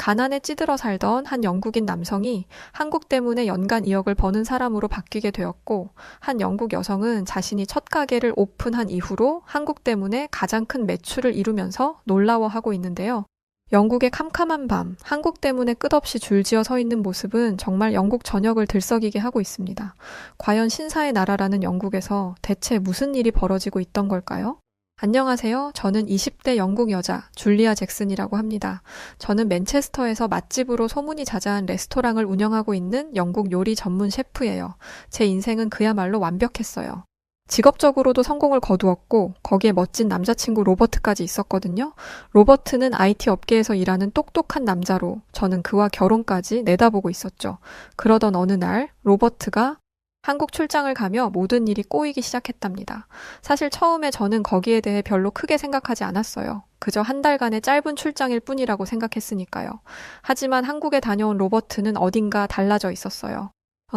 가난에 찌들어 살던 한 영국인 남성이 한국 때문에 연간 2억을 버는 사람으로 바뀌게 되었고, 한 영국 여성은 자신이 첫 가게를 오픈한 이후로 한국 때문에 가장 큰 매출을 이루면서 놀라워하고 있는데요. 영국의 캄캄한 밤, 한국 때문에 끝없이 줄지어 서 있는 모습은 정말 영국 전역을 들썩이게 하고 있습니다. 과연 신사의 나라라는 영국에서 대체 무슨 일이 벌어지고 있던 걸까요? 안녕하세요. 저는 20대 영국 여자 줄리아 잭슨이라고 합니다. 저는 맨체스터에서 맛집으로 소문이 자자한 레스토랑을 운영하고 있는 영국 요리 전문 셰프예요. 제 인생은 그야말로 완벽했어요. 직업적으로도 성공을 거두었고 거기에 멋진 남자친구 로버트까지 있었거든요. 로버트는 IT 업계에서 일하는 똑똑한 남자로 저는 그와 결혼까지 내다보고 있었죠. 그러던 어느 날 로버트가 한국 출장을 가며 모든 일이 꼬이기 시작했답니다. 사실 처음에 저는 거기에 대해 별로 크게 생각하지 않았어요. 그저 한 달간의 짧은 출장일 뿐이라고 생각했으니까요. 하지만 한국에 다녀온 로버트는 어딘가 달라져 있었어요.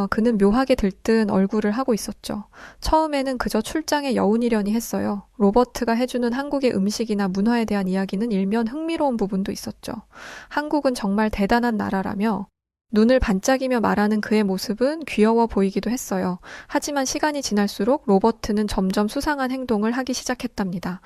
그는 묘하게 들뜬 얼굴을 하고 있었죠. 처음에는 그저 출장에 여운이려니 했어요. 로버트가 해주는 한국의 음식이나 문화에 대한 이야기는 일면 흥미로운 부분도 있었죠. 한국은 정말 대단한 나라라며 눈을 반짝이며 말하는 그의 모습은 귀여워 보이기도 했어요. 하지만 시간이 지날수록 로버트는 점점 수상한 행동을 하기 시작했답니다.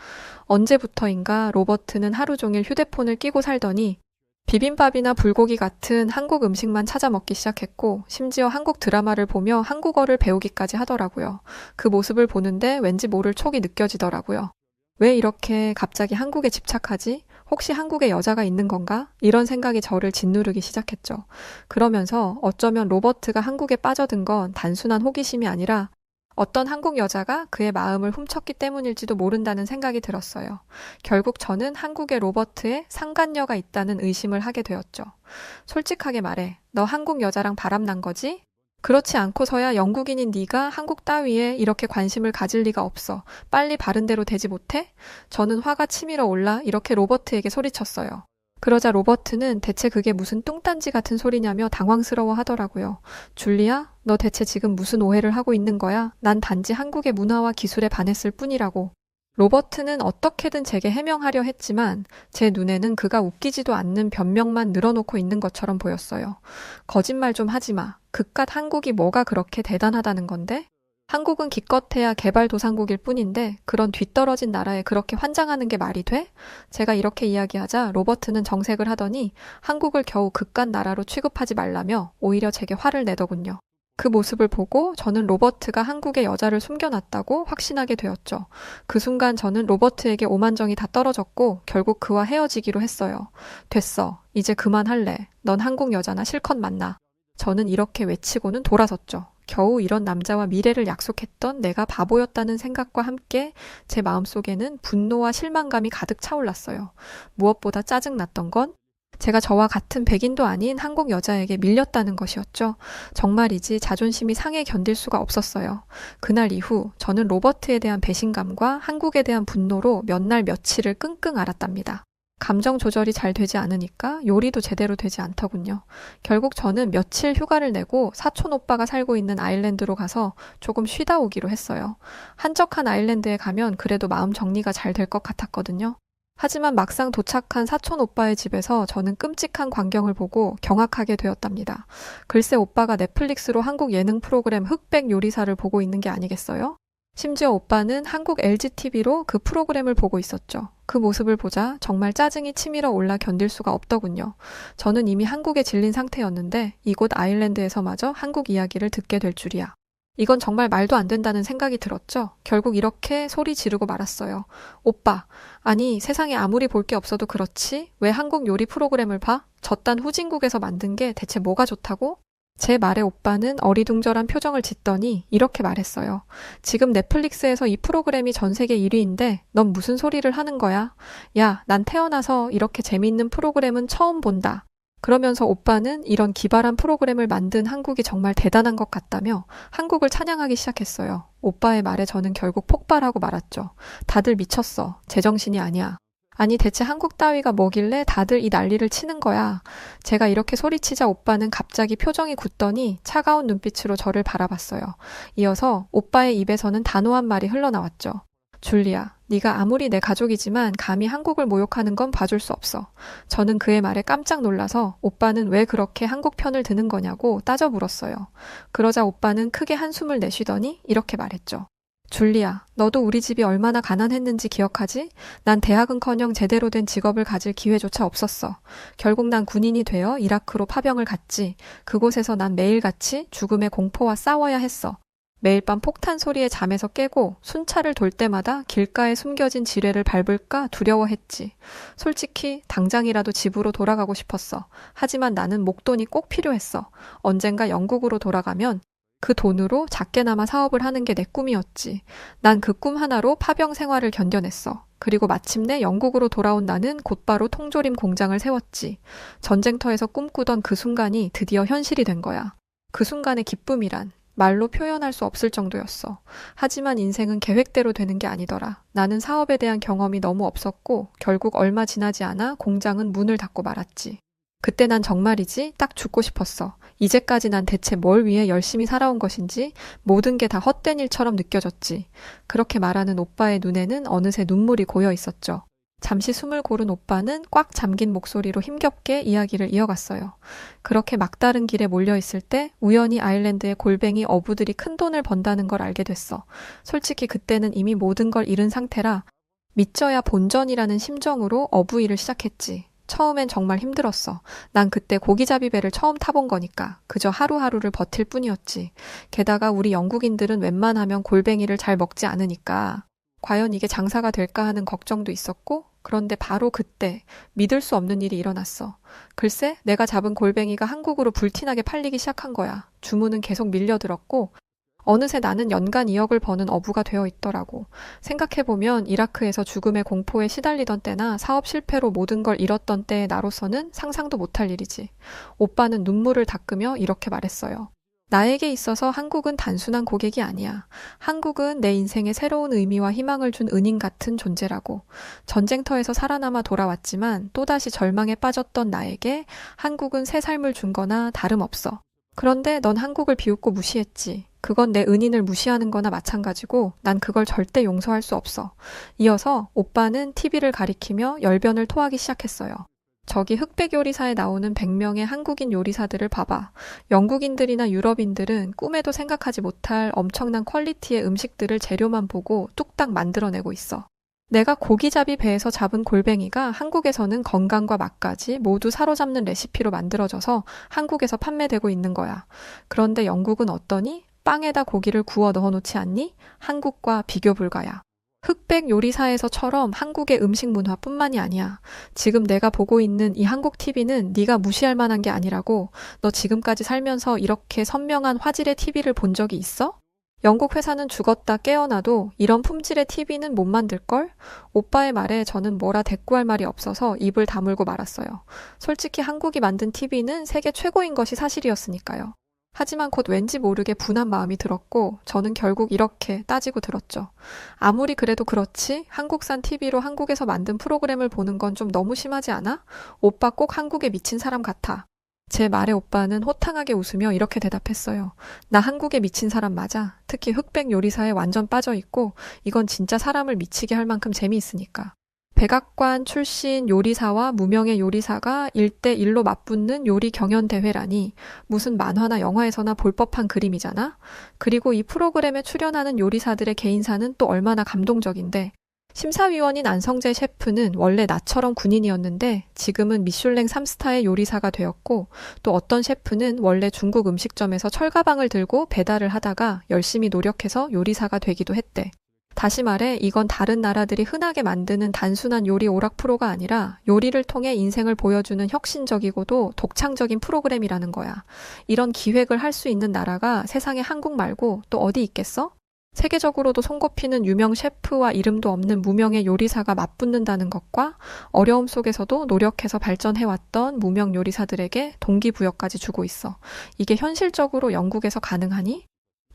언제부터인가 로버트는 하루 종일 휴대폰을 끼고 살더니 비빔밥이나 불고기 같은 한국 음식만 찾아 먹기 시작했고 심지어 한국 드라마를 보며 한국어를 배우기까지 하더라고요. 그 모습을 보는데 왠지 모를 촉이 느껴지더라고요. 왜 이렇게 갑자기 한국에 집착하지? 혹시 한국에 여자가 있는 건가? 이런 생각이 저를 짓누르기 시작했죠. 그러면서 어쩌면 로버트가 한국에 빠져든 건 단순한 호기심이 아니라 어떤 한국 여자가 그의 마음을 훔쳤기 때문일지도 모른다는 생각이 들었어요. 결국 저는 한국의 로버트에 상간녀가 있다는 의심을 하게 되었죠. 솔직하게 말해, 너 한국 여자랑 바람난 거지? 그렇지 않고서야 영국인인 네가 한국 따위에 이렇게 관심을 가질 리가 없어. 빨리 바른 대로 되지 못해? 저는 화가 치밀어 올라 이렇게 로버트에게 소리쳤어요. 그러자 로버트는 대체 그게 무슨 뚱딴지 같은 소리냐며 당황스러워 하더라고요. 줄리아, 너 대체 지금 무슨 오해를 하고 있는 거야? 난 단지 한국의 문화와 기술에 반했을 뿐이라고. 로버트는 어떻게든 제게 해명하려 했지만 제 눈에는 그가 웃기지도 않는 변명만 늘어놓고 있는 것처럼 보였어요. 거짓말 좀 하지 마. 그깟 한국이 뭐가 그렇게 대단하다는 건데? 한국은 기껏해야 개발도상국일 뿐인데 그런 뒤떨어진 나라에 그렇게 환장하는 게 말이 돼? 제가 이렇게 이야기하자 로버트는 정색을 하더니 한국을 겨우 그깟 나라로 취급하지 말라며 오히려 제게 화를 내더군요. 그 모습을 보고 저는 로버트가 한국의 여자를 숨겨놨다고 확신하게 되었죠. 그 순간 저는 로버트에게 오만정이 다 떨어졌고 결국 그와 헤어지기로 했어요. 됐어. 이제 그만할래. 넌 한국 여자나 실컷 만나. 저는 이렇게 외치고는 돌아섰죠. 겨우 이런 남자와 미래를 약속했던 내가 바보였다는 생각과 함께 제 마음속에는 분노와 실망감이 가득 차올랐어요. 무엇보다 짜증났던 건 제가 저와 같은 백인도 아닌 한국 여자에게 밀렸다는 것이었죠. 정말이지 자존심이 상해 견딜 수가 없었어요. 그날 이후 저는 로버트에 대한 배신감과 한국에 대한 분노로 몇 날 며칠을 끙끙 앓았답니다. 감정 조절이 잘 되지 않으니까 요리도 제대로 되지 않더군요. 결국 저는 며칠 휴가를 내고 사촌 오빠가 살고 있는 아일랜드로 가서 조금 쉬다 오기로 했어요. 한적한 아일랜드에 가면 그래도 마음 정리가 잘 될 것 같았거든요. 하지만 막상 도착한 사촌 오빠의 집에서 저는 끔찍한 광경을 보고 경악하게 되었답니다. 글쎄 오빠가 넷플릭스로 한국 예능 프로그램 흑백 요리사를 보고 있는 게 아니겠어요? 심지어 오빠는 한국 LGTV로 그 프로그램을 보고 있었죠. 그 모습을 보자 정말 짜증이 치밀어 올라 견딜 수가 없더군요. 저는 이미 한국에 질린 상태였는데 이곳 아일랜드에서마저 한국 이야기를 듣게 될 줄이야. 이건 정말 말도 안 된다는 생각이 들었죠. 결국 이렇게 소리 지르고 말았어요. 오빠, 아니 세상에 아무리 볼 게 없어도 그렇지 왜 한국 요리 프로그램을 봐? 저딴 후진국에서 만든 게 대체 뭐가 좋다고? 제 말에 오빠는 어리둥절한 표정을 짓더니 이렇게 말했어요. 지금 넷플릭스에서 이 프로그램이 전 세계 1위인데 넌 무슨 소리를 하는 거야? 야, 난 태어나서 이렇게 재미있는 프로그램은 처음 본다. 그러면서 오빠는 이런 기발한 프로그램을 만든 한국이 정말 대단한 것 같다며 한국을 찬양하기 시작했어요. 오빠의 말에 저는 결국 폭발하고 말았죠. 다들 미쳤어. 제정신이 아니야. 아니 대체 한국 따위가 뭐길래 다들 이 난리를 치는 거야. 제가 이렇게 소리치자 오빠는 갑자기 표정이 굳더니 차가운 눈빛으로 저를 바라봤어요. 이어서 오빠의 입에서는 단호한 말이 흘러나왔죠. 줄리아, 네가 아무리 내 가족이지만 감히 한국을 모욕하는 건 봐줄 수 없어. 저는 그의 말에 깜짝 놀라서 오빠는 왜 그렇게 한국 편을 드는 거냐고 따져 물었어요. 그러자 오빠는 크게 한숨을 내쉬더니 이렇게 말했죠. 줄리아, 너도 우리 집이 얼마나 가난했는지 기억하지? 난 대학은커녕 제대로 된 직업을 가질 기회조차 없었어. 결국 난 군인이 되어 이라크로 파병을 갔지. 그곳에서 난 매일같이 죽음의 공포와 싸워야 했어. 매일 밤 폭탄 소리에 잠에서 깨고 순찰을 돌 때마다 길가에 숨겨진 지뢰를 밟을까 두려워했지. 솔직히 당장이라도 집으로 돌아가고 싶었어. 하지만 나는 목돈이 꼭 필요했어. 언젠가 영국으로 돌아가면 그 돈으로 작게나마 사업을 하는 게 내 꿈이었지. 난 그 꿈 하나로 파병 생활을 견뎌냈어. 그리고 마침내 영국으로 돌아온 나는 곧바로 통조림 공장을 세웠지. 전쟁터에서 꿈꾸던 그 순간이 드디어 현실이 된 거야. 그 순간의 기쁨이란 말로 표현할 수 없을 정도였어. 하지만 인생은 계획대로 되는 게 아니더라. 나는 사업에 대한 경험이 너무 없었고 결국 얼마 지나지 않아 공장은 문을 닫고 말았지. 그때 난 정말이지 딱 죽고 싶었어. 이제까지 난 대체 뭘 위해 열심히 살아온 것인지 모든 게 다 헛된 일처럼 느껴졌지. 그렇게 말하는 오빠의 눈에는 어느새 눈물이 고여 있었죠. 잠시 숨을 고른 오빠는 꽉 잠긴 목소리로 힘겹게 이야기를 이어갔어요. 그렇게 막다른 길에 몰려있을 때 우연히 아일랜드의 골뱅이 어부들이 큰돈을 번다는 걸 알게 됐어. 솔직히 그때는 이미 모든 걸 잃은 상태라 믿져야 본전이라는 심정으로 어부 일을 시작했지. 처음엔 정말 힘들었어. 난 그때 고기잡이 배를 처음 타본 거니까 그저 하루하루를 버틸 뿐이었지. 게다가 우리 영국인들은 웬만하면 골뱅이를 잘 먹지 않으니까 과연 이게 장사가 될까 하는 걱정도 있었고, 그런데 바로 그때 믿을 수 없는 일이 일어났어. 글쎄, 내가 잡은 골뱅이가 한국으로 불티나게 팔리기 시작한 거야. 주문은 계속 밀려들었고 어느새 나는 연간 2억을 버는 어부가 되어 있더라고. 생각해보면 이라크에서 죽음의 공포에 시달리던 때나 사업 실패로 모든 걸 잃었던 때의 나로서는 상상도 못할 일이지. 오빠는 눈물을 닦으며 이렇게 말했어요. 나에게 있어서 한국은 단순한 고객이 아니야. 한국은 내 인생에 새로운 의미와 희망을 준 은인 같은 존재라고. 전쟁터에서 살아남아 돌아왔지만 또다시 절망에 빠졌던 나에게 한국은 새 삶을 준 거나 다름없어. 그런데 넌 한국을 비웃고 무시했지. 그건 내 은인을 무시하는 거나 마찬가지고 난 그걸 절대 용서할 수 없어. 이어서 오빠는 TV를 가리키며 열변을 토하기 시작했어요. 저기 흑백 요리사에 나오는 100명의 한국인 요리사들을 봐봐. 영국인들이나 유럽인들은 꿈에도 생각하지 못할 엄청난 퀄리티의 음식들을 재료만 보고 뚝딱 만들어내고 있어. 내가 고기잡이 배에서 잡은 골뱅이가 한국에서는 건강과 맛까지 모두 사로잡는 레시피로 만들어져서 한국에서 판매되고 있는 거야. 그런데 영국은 어떠니? 빵에다 고기를 구워 넣어놓지 않니? 한국과 비교 불가야. 흑백 요리사에서처럼 한국의 음식 문화뿐만이 아니야. 지금 내가 보고 있는 이 한국 TV는 네가 무시할 만한 게 아니라고. 너 지금까지 살면서 이렇게 선명한 화질의 TV를 본 적이 있어? 영국 회사는 죽었다 깨어나도 이런 품질의 TV는 못 만들걸? 오빠의 말에 저는 뭐라 대꾸할 말이 없어서 입을 다물고 말았어요. 솔직히 한국이 만든 TV는 세계 최고인 것이 사실이었으니까요. 하지만 곧 왠지 모르게 분한 마음이 들었고 저는 결국 이렇게 따지고 들었죠. 아무리 그래도 그렇지 한국산 TV로 한국에서 만든 프로그램을 보는 건 좀 너무 심하지 않아? 오빠 꼭 한국에 미친 사람 같아. 제 말에 오빠는 호탕하게 웃으며 이렇게 대답했어요. 나 한국에 미친 사람 맞아. 특히 흑백 요리사에 완전 빠져있고 이건 진짜 사람을 미치게 할 만큼 재미있으니까. 백악관 출신 요리사와 무명의 요리사가 1대1로 맞붙는 요리 경연대회라니 무슨 만화나 영화에서나 볼 법한 그림이잖아? 그리고 이 프로그램에 출연하는 요리사들의 개인사는 또 얼마나 감동적인데 심사위원인 안성재 셰프는 원래 나처럼 군인이었는데 지금은 미슐랭 3스타의 요리사가 되었고 또 어떤 셰프는 원래 중국 음식점에서 철가방을 들고 배달을 하다가 열심히 노력해서 요리사가 되기도 했대. 다시 말해 이건 다른 나라들이 흔하게 만드는 단순한 요리 오락 프로가 아니라 요리를 통해 인생을 보여주는 혁신적이고도 독창적인 프로그램이라는 거야. 이런 기획을 할 수 있는 나라가 세상에 한국 말고 또 어디 있겠어? 세계적으로도 손꼽히는 유명 셰프와 이름도 없는 무명의 요리사가 맞붙는다는 것과 어려움 속에서도 노력해서 발전해왔던 무명 요리사들에게 동기부여까지 주고 있어. 이게 현실적으로 영국에서 가능하니?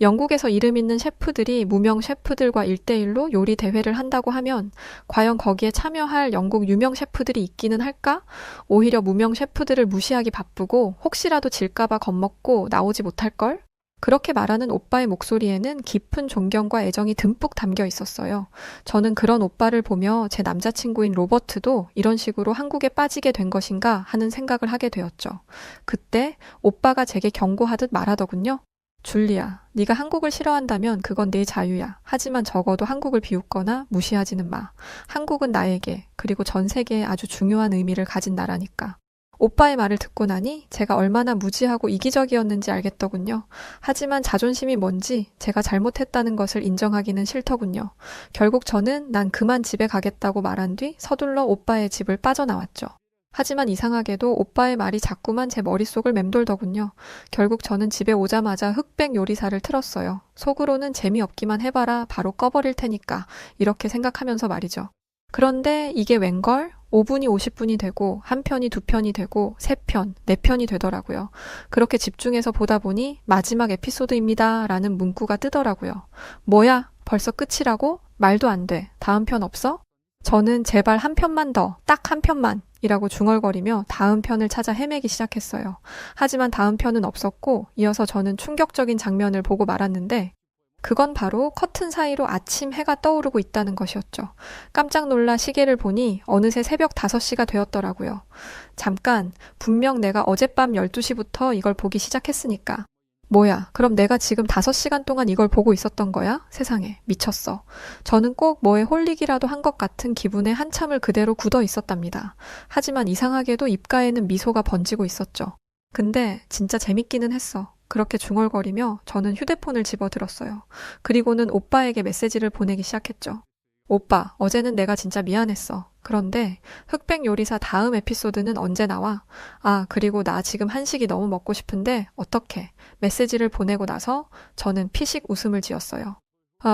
영국에서 이름 있는 셰프들이 무명 셰프들과 1대1로 요리 대회를 한다고 하면 과연 거기에 참여할 영국 유명 셰프들이 있기는 할까? 오히려 무명 셰프들을 무시하기 바쁘고 혹시라도 질까봐 겁먹고 나오지 못할걸? 그렇게 말하는 오빠의 목소리에는 깊은 존경과 애정이 듬뿍 담겨 있었어요. 저는 그런 오빠를 보며 제 남자친구인 로버트도 이런 식으로 한국에 빠지게 된 것인가 하는 생각을 하게 되었죠. 그때 오빠가 제게 경고하듯 말하더군요. 줄리아, 네가 한국을 싫어한다면 그건 네 자유야. 하지만 적어도 한국을 비웃거나 무시하지는 마. 한국은 나에게, 그리고 전 세계에 아주 중요한 의미를 가진 나라니까. 오빠의 말을 듣고 나니 제가 얼마나 무지하고 이기적이었는지 알겠더군요. 하지만 자존심이 뭔지 제가 잘못했다는 것을 인정하기는 싫더군요. 결국 저는 난 그만 집에 가겠다고 말한 뒤 서둘러 오빠의 집을 빠져나왔죠. 하지만 이상하게도 오빠의 말이 자꾸만 제 머릿속을 맴돌더군요. 결국 저는 집에 오자마자 흑백 요리사를 틀었어요. 속으로는 재미없기만 해봐라, 바로 꺼버릴 테니까, 이렇게 생각하면서 말이죠. 그런데 이게 웬걸? 5분이 50분이 되고, 한 편이 2편이 되고, 3편, 4편이 되더라고요. 그렇게 집중해서 보다 보니 마지막 에피소드입니다 라는 문구가 뜨더라고요. 뭐야? 벌써 끝이라고? 말도 안 돼. 다음 편 없어? 저는 제발 한 편만 더, 딱 한 편만 이라고 중얼거리며 다음 편을 찾아 헤매기 시작했어요. 하지만 다음 편은 없었고 이어서 저는 충격적인 장면을 보고 말았는데 그건 바로 커튼 사이로 아침 해가 떠오르고 있다는 것이었죠. 깜짝 놀라 시계를 보니 어느새 새벽 5시가 되었더라고요. 잠깐, 분명 내가 어젯밤 12시부터 이걸 보기 시작했으니까. 뭐야, 그럼 내가 지금 5시간 동안 이걸 보고 있었던 거야? 세상에, 미쳤어. 저는 꼭 뭐에 홀리기라도 한 것 같은 기분에 한참을 그대로 굳어 있었답니다. 하지만 이상하게도 입가에는 미소가 번지고 있었죠. 근데 진짜 재밌기는 했어. 그렇게 중얼거리며 저는 휴대폰을 집어들었어요. 그리고는 오빠에게 메시지를 보내기 시작했죠. 오빠, 어제는 내가 진짜 미안했어. 그런데 흑백 요리사 다음 에피소드는 언제 나와? 아, 그리고 나 지금 한식이 너무 먹고 싶은데 어떡해? 메시지를 보내고 나서 저는 피식 웃음을 지었어요.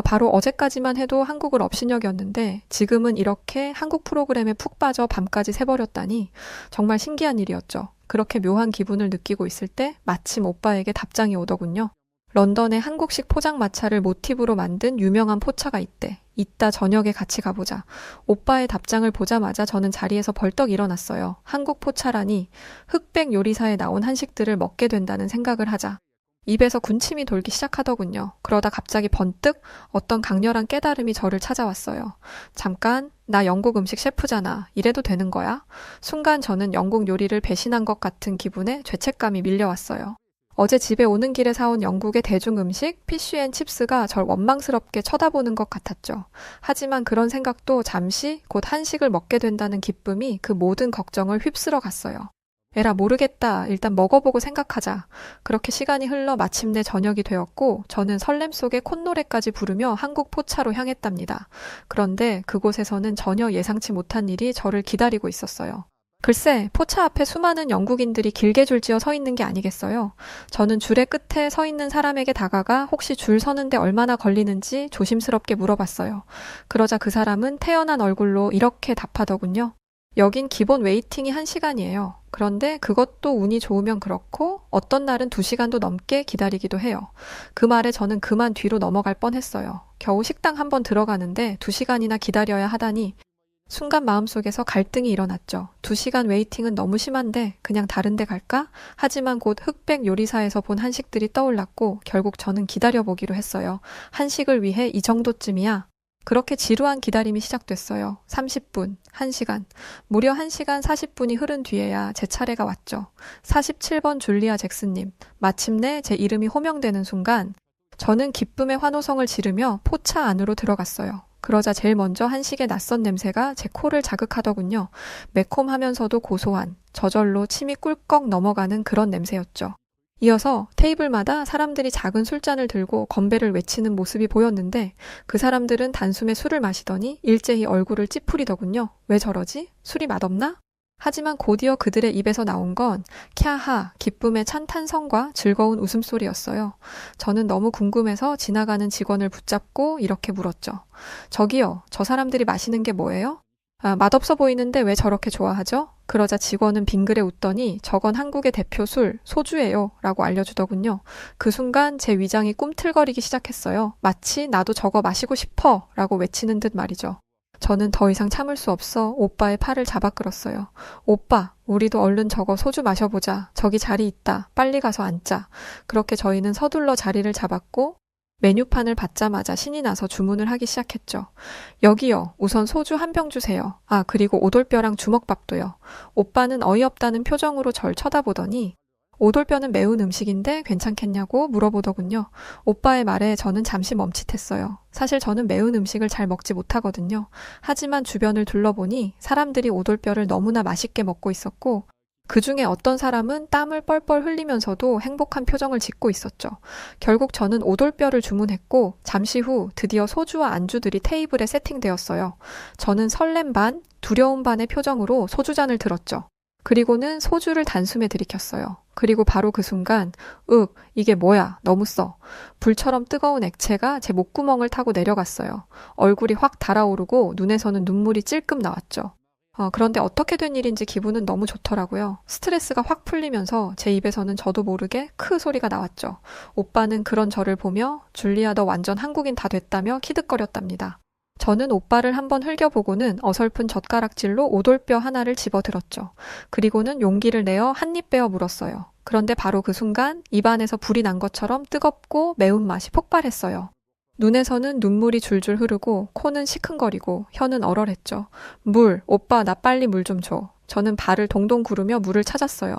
바로 어제까지만 해도 한국을 업신여겼는데 지금은 이렇게 한국 프로그램에 푹 빠져 밤까지 새버렸다니 정말 신기한 일이었죠. 그렇게 묘한 기분을 느끼고 있을 때 마침 오빠에게 답장이 오더군요. 런던에 한국식 포장마차를 모티브로 만든 유명한 포차가 있대. 이따 저녁에 같이 가보자. 오빠의 답장을 보자마자 저는 자리에서 벌떡 일어났어요. 한국 포차라니 흑백 요리사에 나온 한식들을 먹게 된다는 생각을 하자. 입에서 군침이 돌기 시작하더군요. 그러다 갑자기 번뜩 어떤 강렬한 깨달음이 저를 찾아왔어요. 잠깐, 나 영국 음식 셰프잖아. 이래도 되는 거야? 순간 저는 영국 요리를 배신한 것 같은 기분에 죄책감이 밀려왔어요. 어제 집에 오는 길에 사온 영국의 대중 음식 피쉬앤칩스가 절 원망스럽게 쳐다보는 것 같았죠. 하지만 그런 생각도 잠시 곧 한식을 먹게 된다는 기쁨이 그 모든 걱정을 휩쓸어 갔어요. 에라 모르겠다. 일단 먹어보고 생각하자. 그렇게 시간이 흘러 마침내 저녁이 되었고 저는 설렘 속에 콧노래까지 부르며 한국 포차로 향했답니다. 그런데 그곳에서는 전혀 예상치 못한 일이 저를 기다리고 있었어요. 글쎄, 포차 앞에 수많은 영국인들이 길게 줄지어 서 있는 게 아니겠어요? 저는 줄의 끝에 서 있는 사람에게 다가가 혹시 줄 서는데 얼마나 걸리는지 조심스럽게 물어봤어요. 그러자 그 사람은 태연한 얼굴로 이렇게 답하더군요. 여긴 기본 웨이팅이 1시간이에요. 그런데 그것도 운이 좋으면 그렇고 어떤 날은 2시간도 넘게 기다리기도 해요. 그 말에 저는 그만 뒤로 넘어갈 뻔했어요. 겨우 식당 한번 들어가는데 2시간이나 기다려야 하다니 순간 마음속에서 갈등이 일어났죠. 2시간 웨이팅은 너무 심한데 그냥 다른 데 갈까? 하지만 곧 흑백 요리사에서 본 한식들이 떠올랐고 결국 저는 기다려보기로 했어요. 한식을 위해 이 정도쯤이야. 그렇게 지루한 기다림이 시작됐어요. 30분, 1시간, 무려 1시간 40분이 흐른 뒤에야 제 차례가 왔죠. 47번 줄리아 잭슨님, 마침내 제 이름이 호명되는 순간 저는 기쁨의 환호성을 지르며 포차 안으로 들어갔어요. 그러자 제일 먼저 한식의 낯선 냄새가 제 코를 자극하더군요. 매콤하면서도 고소한, 저절로 침이 꿀꺽 넘어가는 그런 냄새였죠. 이어서 테이블마다 사람들이 작은 술잔을 들고 건배를 외치는 모습이 보였는데 그 사람들은 단숨에 술을 마시더니 일제히 얼굴을 찌푸리더군요. 왜 저러지? 술이 맛없나? 하지만 곧이어 그들의 입에서 나온 건 캬하, 기쁨의 찬 탄성과 즐거운 웃음소리였어요. 저는 너무 궁금해서 지나가는 직원을 붙잡고 이렇게 물었죠. 저기요, 저 사람들이 마시는 게 뭐예요? 맛없어 보이는데 왜 저렇게 좋아하죠? 그러자 직원은 빙그레 웃더니 저건 한국의 대표 술, 소주예요 라고 알려주더군요. 그 순간 제 위장이 꿈틀거리기 시작했어요. 마치 나도 저거 마시고 싶어 라고 외치는 듯 말이죠. 저는 더 이상 참을 수 없어 오빠의 팔을 잡아 끌었어요. 오빠, 우리도 얼른 저거 소주 마셔보자. 저기 자리 있다. 빨리 가서 앉자. 그렇게 저희는 서둘러 자리를 잡았고 메뉴판을 받자마자 신이 나서 주문을 하기 시작했죠. 여기요. 우선 소주 한 병 주세요. 아, 그리고 오돌뼈랑 주먹밥도요. 오빠는 어이없다는 표정으로 절 쳐다보더니 오돌뼈는 매운 음식인데 괜찮겠냐고 물어보더군요. 오빠의 말에 저는 잠시 멈칫했어요. 사실 저는 매운 음식을 잘 먹지 못하거든요. 하지만 주변을 둘러보니 사람들이 오돌뼈를 너무나 맛있게 먹고 있었고 그 중에 어떤 사람은 땀을 뻘뻘 흘리면서도 행복한 표정을 짓고 있었죠. 결국 저는 오돌뼈를 주문했고 잠시 후 드디어 소주와 안주들이 테이블에 세팅되었어요. 저는 설렘 반, 두려움 반의 표정으로 소주잔을 들었죠. 그리고는 소주를 단숨에 들이켰어요. 그리고 바로 그 순간, 이게 뭐야? 너무 써. 불처럼 뜨거운 액체가 제 목구멍을 타고 내려갔어요. 얼굴이 확 달아오르고 눈에서는 눈물이 찔끔 나왔죠. 그런데 어떻게 된 일인지 기분은 너무 좋더라고요. 스트레스가 확 풀리면서 제 입에서는 저도 모르게 크 소리가 나왔죠. 오빠는 그런 저를 보며 줄리아 너 완전 한국인 다 됐다며 키득거렸답니다. 저는 오빠를 한번 흘겨보고는 어설픈 젓가락질로 오돌뼈 하나를 집어들었죠. 그리고는 용기를 내어 한 입 베어 물었어요. 그런데 바로 그 순간 입안에서 불이 난 것처럼 뜨겁고 매운맛이 폭발했어요. 눈에서는 눈물이 줄줄 흐르고 코는 시큰거리고 혀는 얼얼했죠. 오빠 나 빨리 물 좀 줘. 저는 발을 동동 구르며 물을 찾았어요.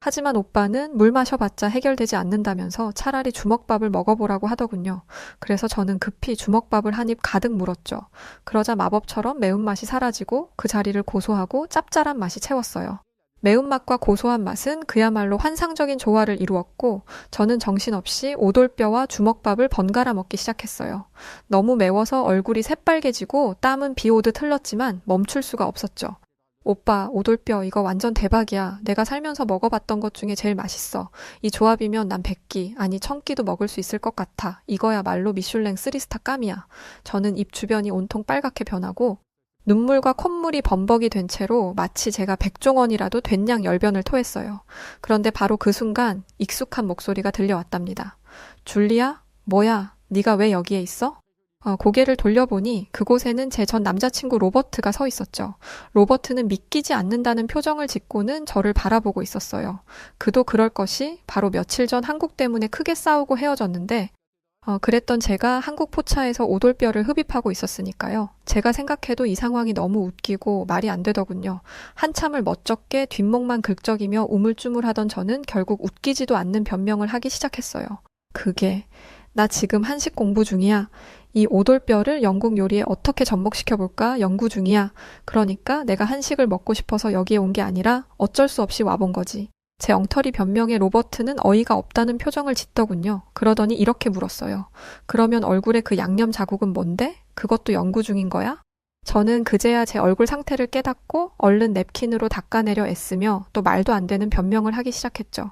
하지만 오빠는 물 마셔봤자 해결되지 않는다면서 차라리 주먹밥을 먹어보라고 하더군요. 그래서 저는 급히 주먹밥을 한 입 가득 물었죠. 그러자 마법처럼 매운맛이 사라지고 그 자리를 고소하고 짭짤한 맛이 채웠어요. 매운맛과 고소한 맛은 그야말로 환상적인 조화를 이루었고 저는 정신없이 오돌뼈와 주먹밥을 번갈아 먹기 시작했어요. 너무 매워서 얼굴이 새빨개지고 땀은 비 오듯 흘렀지만 멈출 수가 없었죠. 오빠, 오돌뼈 이거 완전 대박이야. 내가 살면서 먹어봤던 것 중에 제일 맛있어. 이 조합이면 난 100끼, 아니 1000끼도 먹을 수 있을 것 같아. 이거야말로 미슐랭 3스타 깜이야. 저는 입 주변이 온통 빨갛게 변하고 눈물과 콧물이 범벅이 된 채로 마치 제가 백종원이라도 된 양 열변을 토했어요. 그런데 바로 그 순간 익숙한 목소리가 들려왔답니다. 줄리아? 뭐야? 네가 왜 여기에 있어? 고개를 돌려보니 그곳에는 제 전 남자친구 로버트가 서 있었죠. 로버트는 믿기지 않는다는 표정을 짓고는 저를 바라보고 있었어요. 그도 그럴 것이 바로 며칠 전 한국 때문에 크게 싸우고 헤어졌는데 그랬던 제가 한국 포차에서 오돌뼈를 흡입하고 있었으니까요. 제가 생각해도 이 상황이 너무 웃기고 말이 안 되더군요. 한참을 멋쩍게 뒷목만 긁적이며 우물쭈물하던 저는 결국 웃기지도 않는 변명을 하기 시작했어요. 나 지금 한식 공부 중이야. 이 오돌뼈를 영국 요리에 어떻게 접목시켜볼까 연구 중이야. 그러니까 내가 한식을 먹고 싶어서 여기에 온 게 아니라 어쩔 수 없이 와본 거지. 제 엉터리 변명에 로버트는 어이가 없다는 표정을 짓더군요. 그러더니 이렇게 물었어요. 그러면 얼굴에 그 양념 자국은 뭔데? 그것도 연구 중인 거야? 저는 그제야 제 얼굴 상태를 깨닫고 얼른 냅킨으로 닦아내려 애쓰며 또 말도 안 되는 변명을 하기 시작했죠.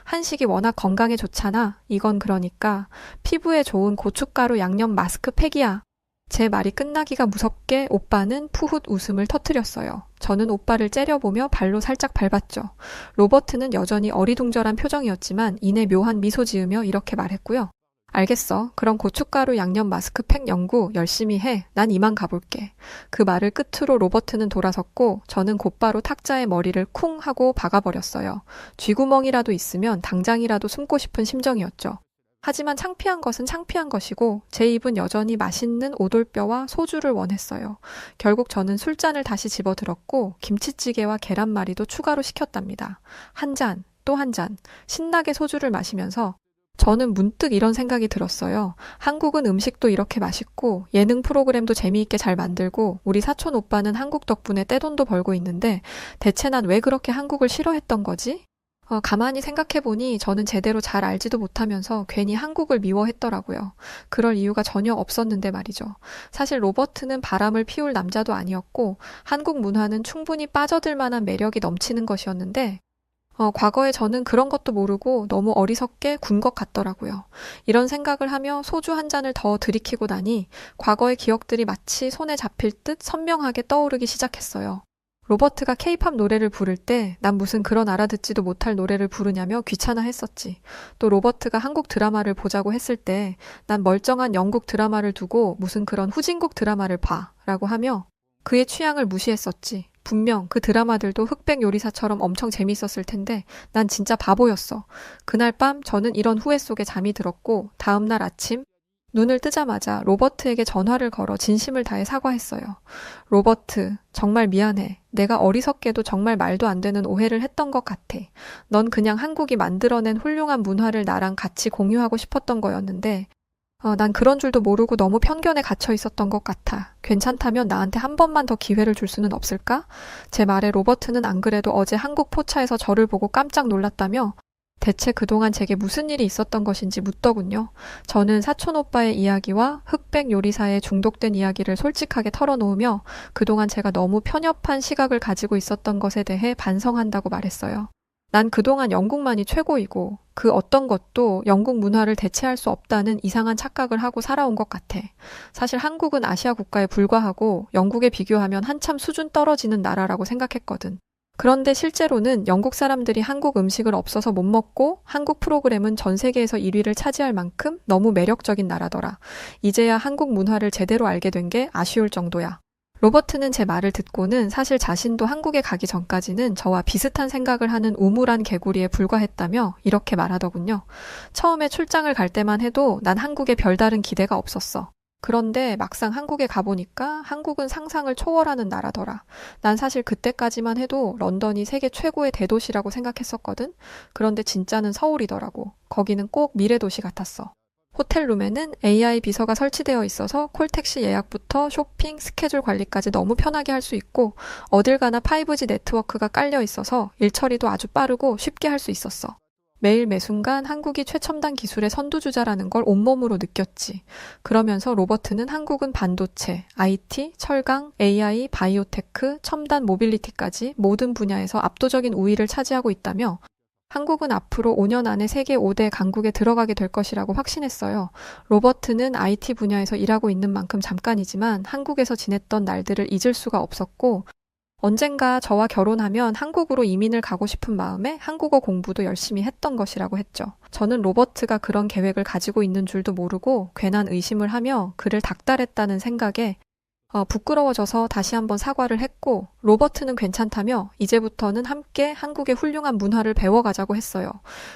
한식이 워낙 건강에 좋잖아. 이건 그러니까 피부에 좋은 고춧가루 양념 마스크팩이야. 제 말이 끝나기가 무섭게 오빠는 푸훗 웃음을 터뜨렸어요. 저는 오빠를 째려보며 발로 살짝 밟았죠. 로버트는 여전히 어리둥절한 표정이었지만 이내 묘한 미소 지으며 이렇게 말했고요. 알겠어. 그럼 고춧가루 양념 마스크팩 연구 열심히 해. 난 이만 가볼게. 그 말을 끝으로 로버트는 돌아섰고 저는 곧바로 탁자에 머리를 쿵 하고 박아버렸어요. 쥐구멍이라도 있으면 당장이라도 숨고 싶은 심정이었죠. 하지만 창피한 것은 창피한 것이고 제 입은 여전히 맛있는 오돌뼈와 소주를 원했어요. 결국 저는 술잔을 다시 집어들었고 김치찌개와 계란말이도 추가로 시켰답니다. 한 잔, 또 한 잔, 신나게 소주를 마시면서 저는 문득 이런 생각이 들었어요. 한국은 음식도 이렇게 맛있고 예능 프로그램도 재미있게 잘 만들고 우리 사촌 오빠는 한국 덕분에 떼돈도 벌고 있는데 대체 난 왜 그렇게 한국을 싫어했던 거지? 가만히 생각해보니 저는 제대로 잘 알지도 못하면서 괜히 한국을 미워했더라고요. 그럴 이유가 전혀 없었는데 말이죠. 사실 로버트는 바람을 피울 남자도 아니었고 한국 문화는 충분히 빠져들 만한 매력이 넘치는 것이었는데 과거에 저는 그런 것도 모르고 너무 어리석게 군 것 같더라고요. 이런 생각을 하며 소주 한 잔을 더 들이키고 나니 과거의 기억들이 마치 손에 잡힐 듯 선명하게 떠오르기 시작했어요. 로버트가 케이팝 노래를 부를 때 난 무슨 그런 알아듣지도 못할 노래를 부르냐며 귀찮아 했었지. 또 로버트가 한국 드라마를 보자고 했을 때 난 멀쩡한 영국 드라마를 두고 무슨 그런 후진국 드라마를 봐 라고 하며 그의 취향을 무시했었지. 분명 그 드라마들도 흑백 요리사처럼 엄청 재밌었을 텐데 난 진짜 바보였어. 그날 밤 저는 이런 후회 속에 잠이 들었고 다음날 아침 눈을 뜨자마자 로버트에게 전화를 걸어 진심을 다해 사과했어요. 로버트, 정말 미안해. 내가 어리석게도 정말 말도 안 되는 오해를 했던 것 같아. 넌 그냥 한국이 만들어낸 훌륭한 문화를 나랑 같이 공유하고 싶었던 거였는데 난 그런 줄도 모르고 너무 편견에 갇혀 있었던 것 같아. 괜찮다면 나한테 한 번만 더 기회를 줄 수는 없을까? 제 말에 로버트는 안 그래도 어제 한국 포차에서 저를 보고 깜짝 놀랐다며 대체 그동안 제게 무슨 일이 있었던 것인지 묻더군요. 저는 사촌 오빠의 이야기와 흑백 요리사에 중독된 이야기를 솔직하게 털어놓으며 그동안 제가 너무 편협한 시각을 가지고 있었던 것에 대해 반성한다고 말했어요. 난 그동안 영국만이 최고이고 그 어떤 것도 영국 문화를 대체할 수 없다는 이상한 착각을 하고 살아온 것 같아. 사실 한국은 아시아 국가에 불과하고 영국에 비교하면 한참 수준 떨어지는 나라라고 생각했거든. 그런데 실제로는 영국 사람들이 한국 음식을 없어서 못 먹고 한국 프로그램은 전 세계에서 1위를 차지할 만큼 너무 매력적인 나라더라. 이제야 한국 문화를 제대로 알게 된 게 아쉬울 정도야. 로버트는 제 말을 듣고는 사실 자신도 한국에 가기 전까지는 저와 비슷한 생각을 하는 우물안 개구리에 불과했다며 이렇게 말하더군요. 처음에 출장을 갈 때만 해도 난 한국에 별다른 기대가 없었어. 그런데 막상 한국에 가보니까 한국은 상상을 초월하는 나라더라. 난 사실 그때까지만 해도 런던이 세계 최고의 대도시라고 생각했었거든. 그런데 진짜는 서울이더라고. 거기는 꼭 미래도시 같았어. 호텔룸에는 AI 비서가 설치되어 있어서 콜택시 예약부터 쇼핑, 스케줄 관리까지 너무 편하게 할 수 있고 어딜 가나 5G 네트워크가 깔려 있어서 일 처리도 아주 빠르고 쉽게 할 수 있었어. 매일 매순간 한국이 최첨단 기술의 선두주자라는 걸 온몸으로 느꼈지. 그러면서 로버트는 한국은 반도체, IT, 철강, AI, 바이오테크, 첨단 모빌리티까지 모든 분야에서 압도적인 우위를 차지하고 있다며 한국은 앞으로 5년 안에 세계 5대 강국에 들어가게 될 것이라고 확신했어요. 로버트는 IT 분야에서 일하고 있는 만큼 잠깐이지만 한국에서 지냈던 날들을 잊을 수가 없었고 언젠가 저와 결혼하면 한국으로 이민을 가고 싶은 마음에 한국어 공부도 열심히 했던 것이라고 했죠. 저는 로버트가 그런 계획을 가지고 있는 줄도 모르고 괜한 의심을 하며 그를 닥달했다는 생각에 부끄러워져서 다시 한번 사과를 했고 로버트는 괜찮다며 이제부터는 함께 한국의 훌륭한 문화를 배워가자고 했어요.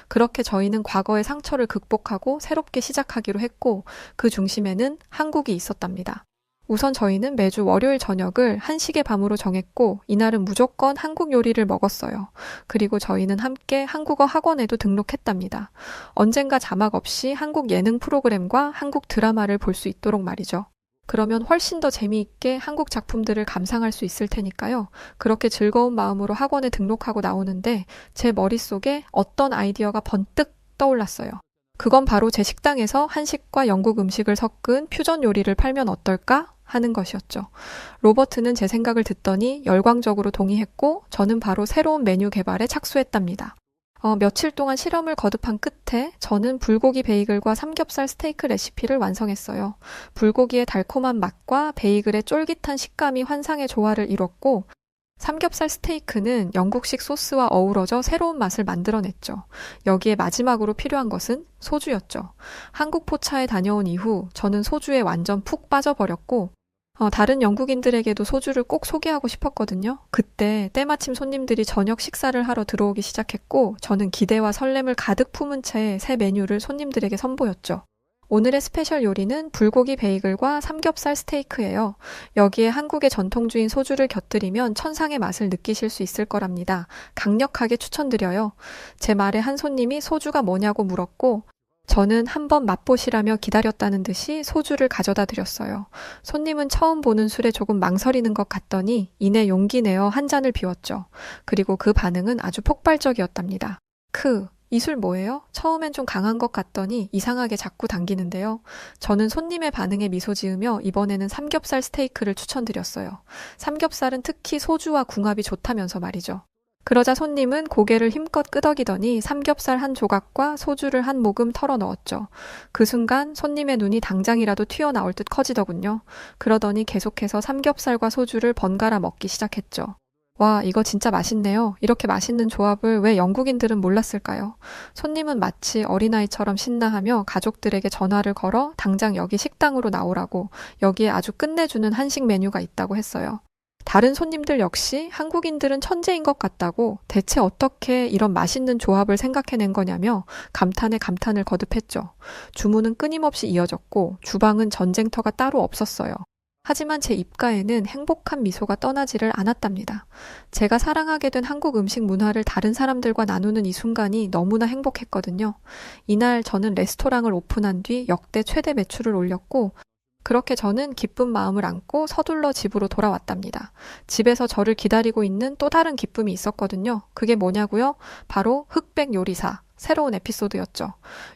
그렇게 저희는 과거의 상처를 극복하고 새롭게 시작하기로 했고 그 중심에는 한국이 있었답니다. 우선 저희는 매주 월요일 저녁을 한식의 밤으로 정했고 이날은 무조건 한국 요리를 먹었어요. 그리고 저희는 함께 한국어 학원에도 등록했답니다. 언젠가 자막 없이 한국 예능 프로그램과 한국 드라마를 볼 수 있도록 말이죠. 그러면 훨씬 더 재미있게 한국 작품들을 감상할 수 있을 테니까요. 그렇게 즐거운 마음으로 학원에 등록하고 나오는데 제 머릿속에 어떤 아이디어가 번뜩 떠올랐어요. 그건 바로 제 식당에서 한식과 영국 음식을 섞은 퓨전 요리를 팔면 어떨까 하는 것이었죠. 로버트는 제 생각을 듣더니 열광적으로 동의했고 저는 바로 새로운 메뉴 개발에 착수했답니다. 며칠 동안 실험을 거듭한 끝에 저는 불고기 베이글과 삼겹살 스테이크 레시피를 완성했어요. 불고기의 달콤한 맛과 베이글의 쫄깃한 식감이 환상의 조화를 이뤘고 삼겹살 스테이크는 영국식 소스와 어우러져 새로운 맛을 만들어냈죠. 여기에 마지막으로 필요한 것은 소주였죠. 한국 포차에 다녀온 이후 저는 소주에 완전 푹 빠져버렸고 다른 영국인들에게도 소주를 꼭 소개하고 싶었거든요. 그때 때마침 손님들이 저녁 식사를 하러 들어오기 시작했고 저는 기대와 설렘을 가득 품은 채 새 메뉴를 손님들에게 선보였죠. 오늘의 스페셜 요리는 불고기 베이글과 삼겹살 스테이크예요. 여기에 한국의 전통주인 소주를 곁들이면 천상의 맛을 느끼실 수 있을 거랍니다. 강력하게 추천드려요. 제 말에 한 손님이 소주가 뭐냐고 물었고 저는 한번 맛보시라며 기다렸다는 듯이 소주를 가져다 드렸어요. 손님은 처음 보는 술에 조금 망설이는 것 같더니 이내 용기 내어 한 잔을 비웠죠. 그리고 그 반응은 아주 폭발적이었답니다. 이 술 뭐예요? 처음엔 좀 강한 것 같더니 이상하게 자꾸 당기는데요. 저는 손님의 반응에 미소 지으며 이번에는 삼겹살 스테이크를 추천드렸어요. 삼겹살은 특히 소주와 궁합이 좋다면서 말이죠. 그러자 손님은 고개를 힘껏 끄덕이더니 삼겹살 한 조각과 소주를 한 모금 털어 넣었죠. 그 순간 손님의 눈이 당장이라도 튀어나올 듯 커지더군요. 그러더니 계속해서 삼겹살과 소주를 번갈아 먹기 시작했죠. 와, 이거 진짜 맛있네요. 이렇게 맛있는 조합을 왜 영국인들은 몰랐을까요? 손님은 마치 어린아이처럼 신나하며 가족들에게 전화를 걸어 당장 여기 식당으로 나오라고 여기에 아주 끝내주는 한식 메뉴가 있다고 했어요. 다른 손님들 역시 한국인들은 천재인 것 같다고 대체 어떻게 이런 맛있는 조합을 생각해낸 거냐며 감탄에 감탄을 거듭했죠. 주문은 끊임없이 이어졌고 주방은 전쟁터가 따로 없었어요. 하지만 제 입가에는 행복한 미소가 떠나지를 않았답니다. 제가 사랑하게 된 한국 음식 문화를 다른 사람들과 나누는 이 순간이 너무나 행복했거든요. 이날 저는 레스토랑을 오픈한 뒤 역대 최대 매출을 올렸고 그렇게 저는 기쁜 마음을 안고 서둘러 집으로 돌아왔답니다. 집에서 저를 기다리고 있는 또 다른 기쁨이 있었거든요. 그게 뭐냐고요? 바로 흑백 요리사, 새로운 에피소드였죠.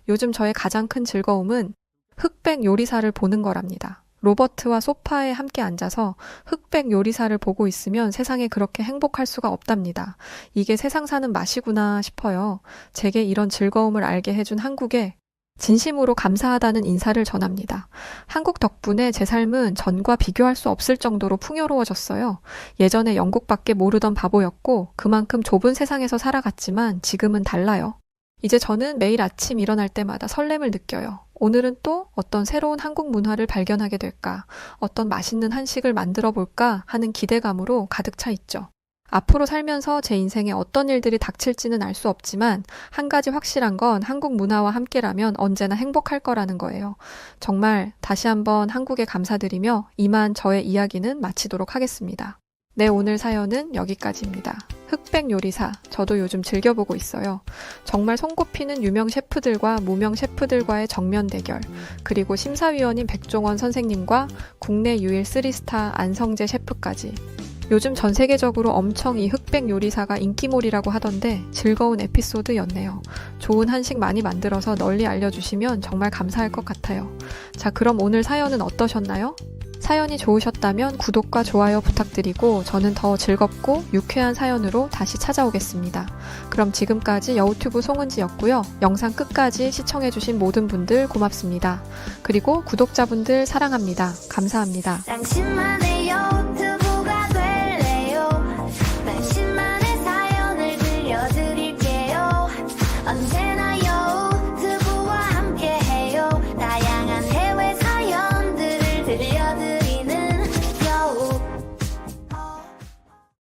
요즘 저의 가장 큰 즐거움은 흑백 요리사를 보는 거랍니다. 로버트와 소파에 함께 앉아서 흑백 요리사를 보고 있으면 세상에 그렇게 행복할 수가 없답니다. 이게 세상 사는 맛이구나 싶어요. 제게 이런 즐거움을 알게 해준 한국에 진심으로 감사하다는 인사를 전합니다. 한국 덕분에 제 삶은 전과 비교할 수 없을 정도로 풍요로워졌어요. 예전에 영국밖에 모르던 바보였고 그만큼 좁은 세상에서 살아갔지만 지금은 달라요. 이제 저는 매일 아침 일어날 때마다 설렘을 느껴요. 오늘은 또 어떤 새로운 한국 문화를 발견하게 될까, 어떤 맛있는 한식을 만들어 볼까 하는 기대감으로 가득 차 있죠. 앞으로 살면서 제 인생에 어떤 일들이 닥칠지는 알 수 없지만 한 가지 확실한 건 한국 문화와 함께라면 언제나 행복할 거라는 거예요. 정말 다시 한번 한국에 감사드리며 이만 저의 이야기는 마치도록 하겠습니다. 네, 오늘 사연은 여기까지입니다. 흑백 요리사, 저도 요즘 즐겨보고 있어요. 정말 손꼽히는 유명 셰프들과 무명 셰프들과의 정면 대결, 그리고 심사위원인 백종원 선생님과 국내 유일 3스타 안성재 셰프까지. 요즘 전 세계적으로 엄청 이 흑백 요리사가 인기몰이라고 하던데 즐거운 에피소드였네요. 좋은 한식 많이 만들어서 널리 알려주시면 정말 감사할 것 같아요. 자, 그럼 오늘 사연은 어떠셨나요? 사연이 좋으셨다면 구독과 좋아요 부탁드리고 저는 더 즐겁고 유쾌한 사연으로 다시 찾아오겠습니다. 그럼 지금까지 여우튜브 송은지였고요. 영상 끝까지 시청해주신 모든 분들 고맙습니다. 그리고 구독자분들 사랑합니다. 감사합니다. 당신만의